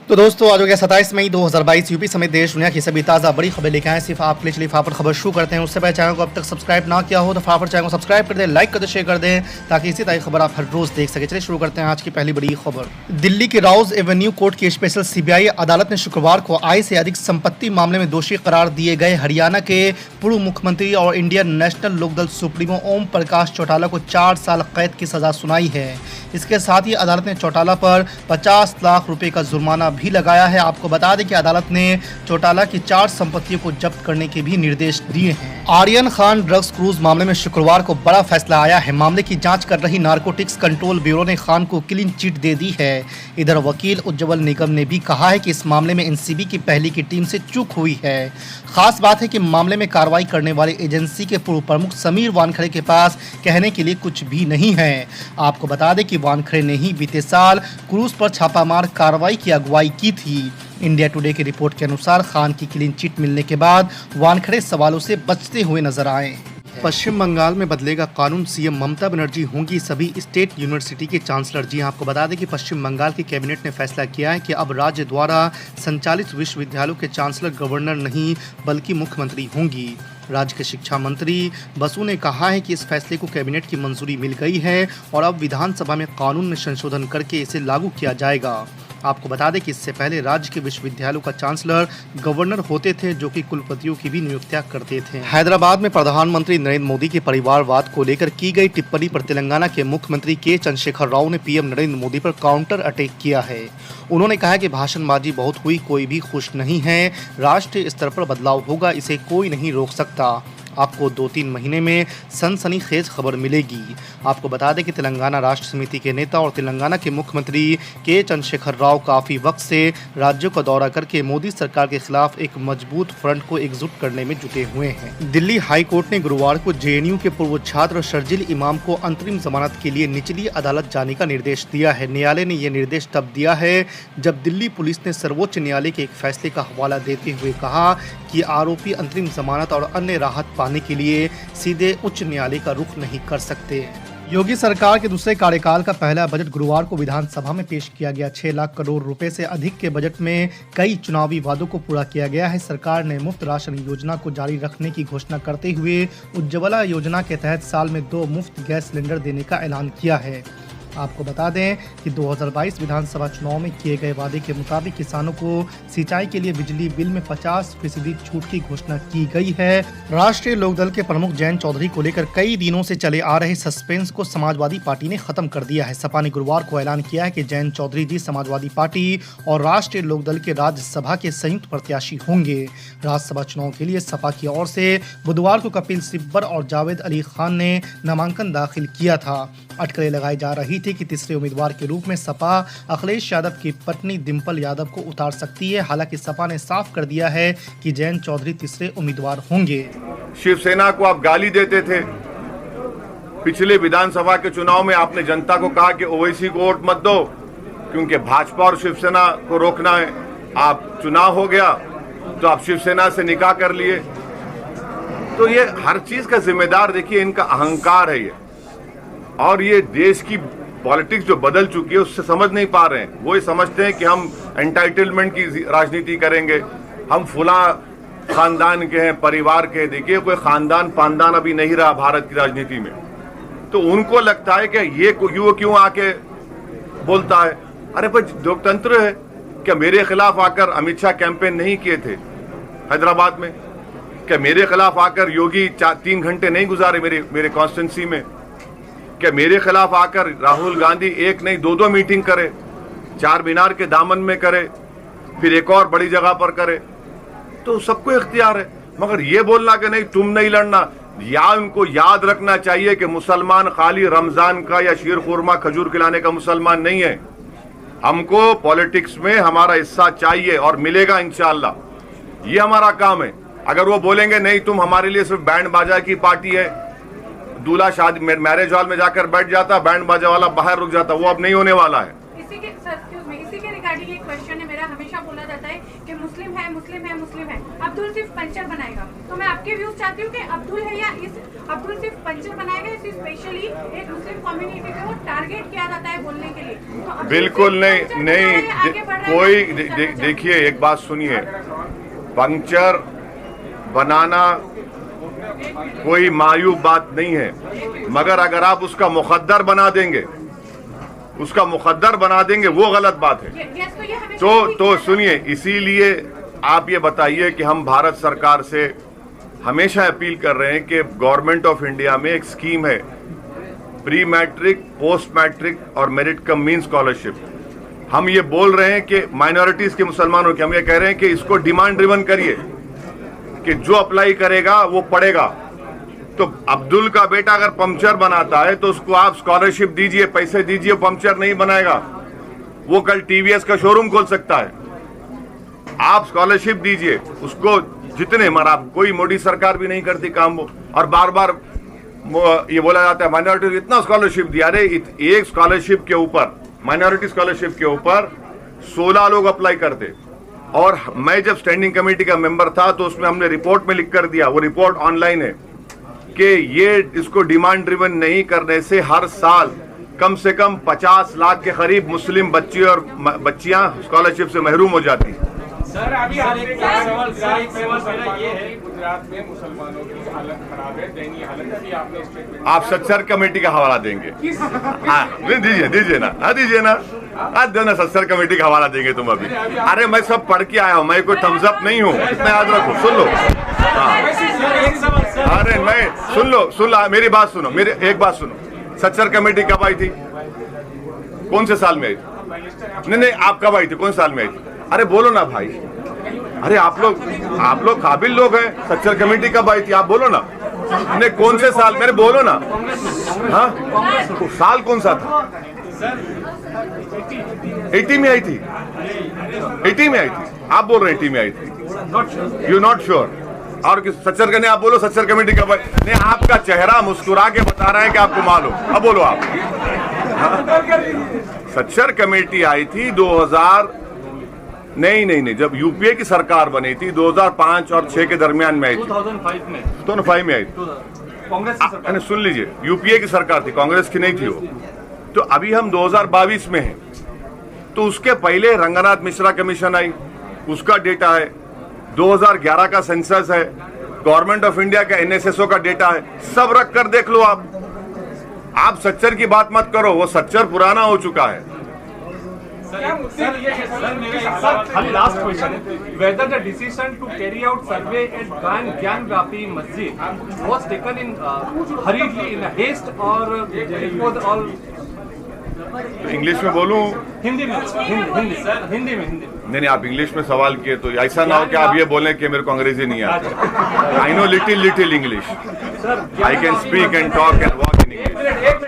तो दोस्तों आज हो गया 27 मई 2022। यूपी समेत देश दुनिया की सभी ताज़ा बड़ी खबरें लेके आए सिर्फ आपके लिए। चलिए फटाफट खबर शुरू करते हैं। उससे पहले चैनल को अब तक सब्सक्राइब ना किया हो तो फटाफट चैनल को सब्सक्राइब कर दें, लाइक कर दें, शेयर कर दें ताकि इसी तरह खबर आप हर रोज देख सके। चलिए शुरू करते हैं आज की पहली बड़ी खबर। दिल्ली के राउज एवेन्यू कोर्ट की स्पेशल सीबीआई अदालत ने शुक्रवार को आय से अधिक संपत्ति मामले में दोषी करार दिए गए हरियाणा के पूर्व मुख्यमंत्री और Indian national Lokdal supremo Om Prakash Chautala को 4 साल कैद की सजा सुनाई है। इसके साथ ही अदालत ने चौटाला पर 50 लाख रुपए का जुर्माना भी लगाया है। आपको बता दें कि अदालत ने चौटाला की 4 संपत्तियों को जब्त करने के भी निर्देश दिए हैं। आर्यन खान ड्रग्स क्रूज मामले में शुक्रवार को बड़ा फैसला आया है। मामले की जांच कर रही नारकोटिक्स कंट्रोल ब्यूरो ने खान को क्लीन चिट दे दी है। इधर वकील उज्जवल निगम ने भी कहा है कि इस मामले में एनसीबी की पहले की टीम से चूक हुई है। खास बात है कि मामले में कार्रवाई करने वाली एजेंसी के पूर्व प्रमुख समीर वानखड़े के पास कहने के लिए कुछ भी नहीं है। आपको बता दें कि वानखड़े ने ही बीते साल क्रूज पर छापामार कार्रवाई की अगुवाई की थी। इंडिया टुडे की रिपोर्ट के अनुसार खान की क्लीन चिट मिलने के बाद वानखड़े सवालों से बचते हुए नजर आए। पश्चिम बंगाल में बदलेगा कानून, सीएम ममता बनर्जी होंगी सभी स्टेट यूनिवर्सिटी के चांसलर। जी आपको बता दें कि पश्चिम बंगाल की कैबिनेट ने फैसला किया है कि अब राज्य द्वारा संचालित विश्वविद्यालयों के चांसलर गवर्नर नहीं बल्कि मुख्यमंत्री होंगी। राज्य के शिक्षा मंत्री बसु ने कहा है कि इस फैसले को कैबिनेट की मंजूरी मिल गई है और अब विधानसभा में कानून में संशोधन करके इसे लागू किया जाएगा। आपको बता दें कि इससे पहले राज्य के विश्वविद्यालयों का चांसलर गवर्नर होते थे जो कि कुलपतियों की भी नियुक्तियां करते थे। हैदराबाद में प्रधानमंत्री नरेंद्र मोदी के परिवारवाद को लेकर की गई टिप्पणी पर तेलंगाना के मुख्यमंत्री के चंद्रशेखर राव ने पीएम नरेंद्र मोदी पर काउंटर अटैक किया है। उन्होंने कहा कि भाषणबाजी बहुत हुई, कोई भी खुश नहीं है। राष्ट्रीय स्तर पर बदलाव होगा, इसे कोई नहीं रोक सकता। आपको 2-3 महीने में सनसनीखेज खबर मिलेगी। आपको बता दें कि तेलंगाना राष्ट्र समिति के नेता और तेलंगाना के मुख्यमंत्री के चंद्रशेखर राव काफ़ी वक्त से राज्यों का दौरा करके मोदी सरकार के खिलाफ एक मजबूत फ्रंट को एकजुट करने में जुटे हुए हैं। दिल्ली हाई कोर्ट ने गुरुवार को जेएनयू के पूर्व छात्र शर्जिल इमाम को अंतरिम जमानत के लिए निचली अदालत जाने का निर्देश दिया है। न्यायालय ने यह निर्देश तब दिया है जब दिल्ली पुलिस ने सर्वोच्च न्यायालय के एक फैसले का हवाला देते हुए कहा कि आरोपी अंतरिम जमानत और अन्य राहत पाने के लिए सीधे उच्च न्यायालय का रुख नहीं कर सकते। योगी सरकार के दूसरे कार्यकाल का पहला बजट गुरुवार को विधानसभा में पेश किया गया। 6 लाख करोड़ रुपए से अधिक के बजट में कई चुनावी वादों को पूरा किया गया है। सरकार ने मुफ्त राशन योजना को जारी रखने की घोषणा करते हुए उज्ज्वला योजना के तहत साल में 2 मुफ्त गैस सिलेंडर देने का ऐलान किया है। आपको बता दें कि 2022 विधानसभा चुनाव में किए गए वादे के मुताबिक किसानों को सिंचाई के लिए बिजली बिल में 50% छूट की घोषणा की गई है। राष्ट्रीय लोकदल के प्रमुख जयंत चौधरी को लेकर कई दिनों से चले आ रहे सस्पेंस को समाजवादी पार्टी ने खत्म कर दिया है। सपा ने गुरुवार को ऐलान किया है कि जयंत चौधरी जी समाजवादी पार्टी और राष्ट्रीय लोकदल के राज्यसभा के संयुक्त प्रत्याशी होंगे। राज्यसभा चुनाव के लिए सपा की ओर से बुधवार को कपिल सिब्बर और जावेद अली खान ने नामांकन दाखिल किया था। अटकलें लगाई जा रही थी कि तीसरे उम्मीदवार के रूप में सपा अखिलेश यादव की पत्नी डिंपल यादव को उतार सकती है। हालांकि सपा ने साफ कर दिया है कि जयंत चौधरी तीसरे उम्मीदवार होंगे। शिवसेना को आप गाली देते थे। पिछले विधानसभा के चुनाव में आपने जनता को कहा कि ओवैसी को वोट मत दो क्योंकि भाजपा और शिवसेना को रोकना है। आप चुनाव हो गया तो आप शिवसेना से निकाह कर लिए। तो ये हर चीज का जिम्मेदार देखिए इनका अहंकार है ये, और ये देश की पॉलिटिक्स जो बदल चुकी है उससे समझ नहीं पा रहे हैं। वो ये समझते हैं कि हम एंटाइटलमेंट की राजनीति करेंगे, हम फुला खानदान के हैं, परिवार के। देखिए कोई खानदान पानदान अभी नहीं रहा भारत की राजनीति में। तो उनको लगता है कि ये क्यों आके बोलता है। अरे भाई लोकतंत्र है। क्या मेरे खिलाफ आकर अमित शाह कैंपेन नहीं किए थे हैदराबाद में? क्या मेरे खिलाफ आकर योगी 3 घंटे नहीं गुजारे मेरे कॉन्स्टिट्यूंसी में? क्या मेरे खिलाफ आकर राहुल गांधी 1 नहीं 2 मीटिंग करे, 4 मीनार के दामन में करे, फिर एक और बड़ी जगह पर करे? तो सबको इख्तियार है। मगर ये बोलना कि नहीं तुम नहीं लड़ना, या उनको याद रखना चाहिए कि मुसलमान खाली रमजान का या शीर खुरमा खजूर खिलाने का मुसलमान नहीं है। हमको पॉलिटिक्स में हमारा हिस्सा चाहिए और मिलेगा इंशाअल्लाह। ये हमारा काम है। अगर वो बोलेंगे नहीं तुम हमारे लिए सिर्फ बैंड बाजा की पार्टी है, दूल्हा शादी मैरिज हॉल में जाकर बैठ जाता, बैंड बाजा वाला बाहर रुक जाता, वो अब नहीं होने वाला है। इसी के रिगार्डिंग एक क्वेश्चन है मेरा, हमेशा बोला जाता है कि मुस्लिम है मुस्लिम है मुस्लिम है, अब्दुल सिर्फ पंचर बनाएगा। तो मैं आपके व्यूज चाहती हूँ कि अब्दुल है या इस अब्दुल सिर्फ पंचर बनाएगा, इस स्पेशली एक मुस्लिम कम्युनिटी को टारगेट किया जाता है बोलने के लिए। तो अब्दुल बिल्कुल सिर्फ नहीं पंचर नहीं बना रहा है, आगे बढ़ रहा है, कोई सर, देखिए एक बात सुनिए, पंक्चर बनाना कोई मायूब बात नहीं है, मगर अगर आप उसका मुकद्दर बना देंगे वो गलत बात है। यस, तो ये हमेशा तो सुनिए, इसीलिए आप ये बताइए कि हम भारत सरकार से हमेशा अपील कर रहे हैं कि गवर्नमेंट ऑफ इंडिया में एक स्कीम है, प्री मैट्रिक, पोस्ट मैट्रिक और मेरिट कम मीन स्कॉलरशिप। हम ये बोल रहे हैं कि माइनॉरिटीज के मुसलमानों के, हम ये कह रहे हैं कि इसको डिमांड ड्रिवन करिए कि जो अप्लाई करेगा वो पढ़ेगा। तो अब्दुल का बेटा अगर पंक्चर बनाता है तो उसको आप स्कॉलरशिप दीजिए, पैसे दीजिए, पंक्चर नहीं बनाएगा, वो कल टीवीएस का शोरूम खोल सकता है। आप स्कॉलरशिप दीजिए उसको, जितने मर आप, कोई मोदी सरकार भी नहीं करती काम वो, और बार बार ये बोला जाता है माइनॉरिटी इतना स्कॉलरशिप दिया। अरे एक स्कॉलरशिप के ऊपर, माइनॉरिटी स्कॉलरशिप के ऊपर 16 लोग अप्लाई करते, और मैं जब स्टैंडिंग कमेटी का मेंबर था तो उसमें हमने रिपोर्ट में लिख कर दिया, वो रिपोर्ट ऑनलाइन है, कि ये इसको डिमांड ड्रिवन नहीं करने से हर साल कम से कम 50 लाख के करीब मुस्लिम बच्चे और बच्चियां स्कॉलरशिप से महरूम हो जाती हैं। सर अभी एक सवाल मेरा ये है, गुजरात में मुसलमानों की हालत खराब है, दयनीय हालत है, अभी आपने स्टेटमेंट आप सच्चर कमेटी का हवाला देंगे? हाँ दीजिए ना आज देना, सच्चर कमेटी का हवाला देंगे तुम अभी। अरे मैं सब पढ़ के आया हूँ, मैं कोई थम्स अप नहीं हूँ, इतना याद रखो। सुन लो, अरे मैं सुन लो, मेरी बात सुनो, मेरी एक बात सुनो। सच्चर कमेटी कब आई थी? कौन से साल में आई थी? नहीं आप कब आई थी, कौन साल में आई थी? अरे बोलो ना भाई, अरे आप लोग काबिल लोग हैं। सच्चर कमेटी कब आई थी आप बोलो ना, नहीं कौन से साल, मेरे बोलो ना। हाँ साल कौन सा था? 80 में आई थी, 80 में आई थी, आप बोल रहे हैं 80 में आई थी, यू नॉट श्योर। और सच्चर करने आप बोलो, सच्चर कमेटी कब आई? नहीं, आपका चेहरा मुस्कुरा के बता रहा है कि आपको मालूम, अब बोलो आप। सच्चर कमेटी आई थी 2000 नहीं, जब यूपीए की सरकार बनी थी 2005 और 6 के दरमियान में आई थी, 2005 में आई थी कांग्रेस की सरकार। सुन लीजिए, यूपीए की सरकार थी, कांग्रेस की नहीं थी वो। तो अभी हम 2022 में हैं, तो उसके पहले रंगनाथ मिश्रा कमीशन आई, उसका डेटा है, 2011 का सेंसस है, गवर्नमेंट ऑफ इंडिया का एनएसएसओ का डेटा है, सब रख कर देख लो आप सच्चर की बात मत करो, वो सच्चर पुराना हो चुका है। खाली last question, whether the decision to carry out survey at Gyan-Vapi Masjid was taken in hurriedly, in a haste, or it was all? English में बोलूं? हिंदी में। नहीं आप इंग्लिश में सवाल किए तो ऐसा ना हो कि आप ये बोलें कि मेरे को अंग्रेजी नहीं आता। I know little English, I can speak and talk and walk in English.